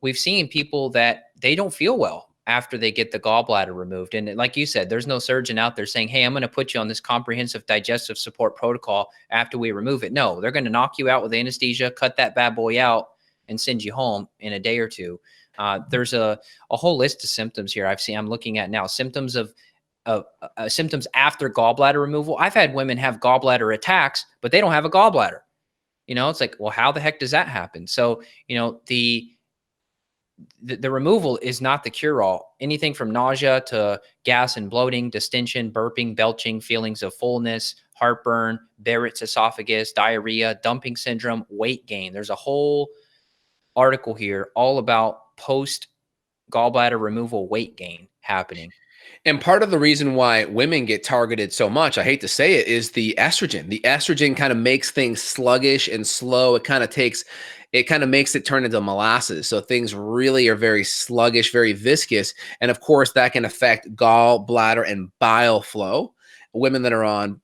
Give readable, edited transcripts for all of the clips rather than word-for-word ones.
we've seen people that they don't feel well after they get the gallbladder removed. And like you said, there's no surgeon out there saying, hey, I'm going to put you on this comprehensive digestive support protocol after we remove it. No, they're going to knock you out with anesthesia, cut that bad boy out, and send you home in a day or two. There's a whole list of symptoms here I'm looking at now. Symptoms of symptoms after gallbladder removal. I've had women have gallbladder attacks, but they don't have a gallbladder. It's like, well, how the heck does that happen? So, the removal is not the cure-all. Anything from nausea to gas and bloating, distension, burping, belching, feelings of fullness, heartburn, Barrett's esophagus, diarrhea, dumping syndrome, weight gain. There's a whole article here all about post gallbladder removal weight gain happening. And part of the reason why women get targeted so much, I hate to say it, is the estrogen. The estrogen kind of makes things sluggish and slow. It kind of makes it turn into molasses. So things really are very sluggish, very viscous. And of course, that can affect gallbladder and bile flow. Women that are on,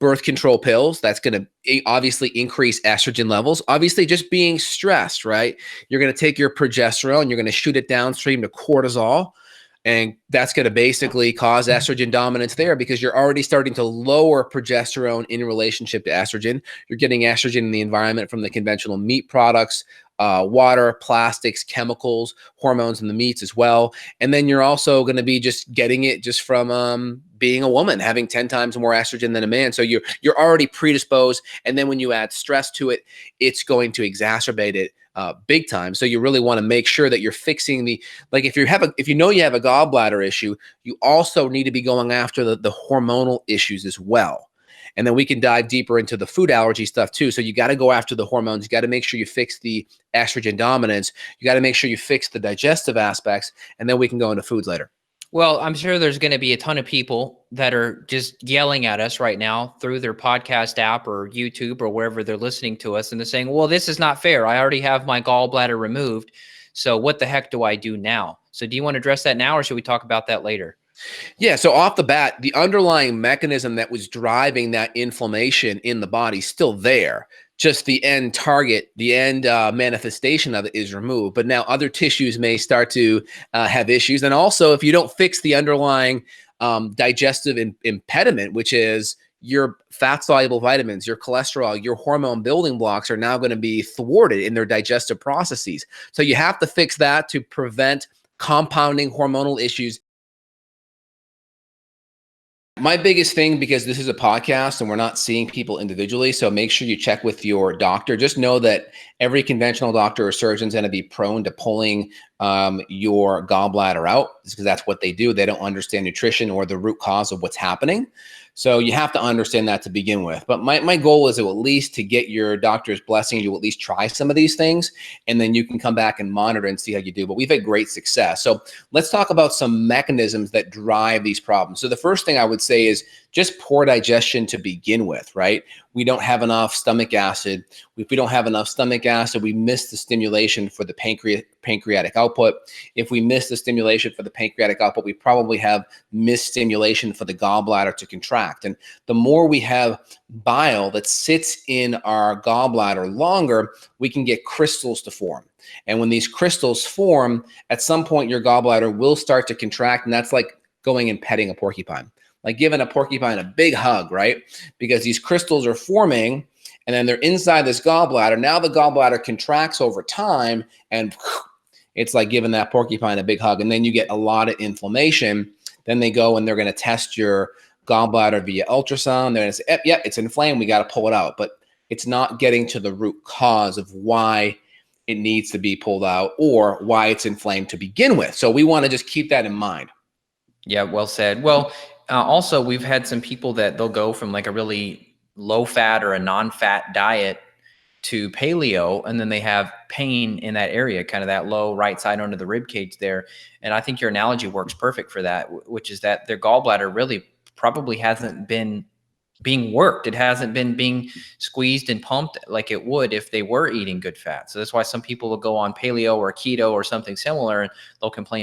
birth control pills, that's going to obviously increase estrogen levels. Obviously, just being stressed, right? You're going to take your progesterone, you're going to shoot it downstream to cortisol. And that's going to basically cause estrogen dominance there because you're already starting to lower progesterone in relationship to estrogen. You're getting estrogen in the environment from the conventional meat products, water, plastics, chemicals, hormones in the meats as well. And then you're also going to be just getting it just from being a woman, having 10 times more estrogen than a man. So you're already predisposed. And then when you add stress to it, it's going to exacerbate it big time. So you really want to make sure that you're fixing if you have a gallbladder issue, you also need to be going after the hormonal issues as well. And then we can dive deeper into the food allergy stuff too. So you got to go after the hormones. You got to make sure you fix the estrogen dominance. You got to make sure you fix the digestive aspects, and then we can go into foods later. Well, I'm sure there's going to be a ton of people that are just yelling at us right now through their podcast app or YouTube or wherever they're listening to us. And they're saying, well, this is not fair. I already have my gallbladder removed. So what the heck do I do now? So do you want to address that now, or should we talk about that later? Yeah. So off the bat, the underlying mechanism that was driving that inflammation in the body is still there. Just the end target, the end manifestation of it is removed. But now other tissues may start to have issues. And also, if you don't fix the underlying digestive impediment, which is your fat-soluble vitamins, your cholesterol, your hormone building blocks are now going to be thwarted in their digestive processes. So you have to fix that to prevent compounding hormonal issues. My biggest thing, because this is a podcast and we're not seeing people individually, so make sure you check with your doctor. Just know that every conventional doctor or surgeon is going to be prone to pulling your gallbladder out because that's what they do. They don't understand nutrition or the root cause of what's happening. So you have to understand that to begin with. But my goal is to at least to get your doctor's blessing, you at least try some of these things, and then you can come back and monitor and see how you do. But we've had great success. So let's talk about some mechanisms that drive these problems. So the first thing I would say is just poor digestion to begin with, right? We don't have enough stomach acid. If we don't have enough stomach acid, we miss the stimulation for the pancreatic output. If we miss the stimulation for the pancreatic output, we probably have missed stimulation for the gallbladder to contract. And the more we have bile that sits in our gallbladder longer, we can get crystals to form. And when these crystals form, at some point your gallbladder will start to contract, and that's like going and petting a porcupine. Like giving a porcupine a big hug, right? Because these crystals are forming and then they're inside this gallbladder. Now the gallbladder contracts over time and it's like giving that porcupine a big hug. And then you get a lot of inflammation. Then they go and they're going to test your gallbladder via ultrasound. They're going to say, yeah, it's inflamed. We got to pull it out. But it's not getting to the root cause of why it needs to be pulled out or why it's inflamed to begin with. So we want to just keep that in mind. Yeah, well said. Well, also, we've had some people that they'll go from like a really low fat or a non-fat diet to paleo, and then they have pain in that area, kind of that low right side under the rib cage there. And I think your analogy works perfect for that, which is that their gallbladder really probably hasn't been being worked. It hasn't been being squeezed and pumped like it would if they were eating good fat. So that's why some people will go on paleo or keto or something similar, and they'll complain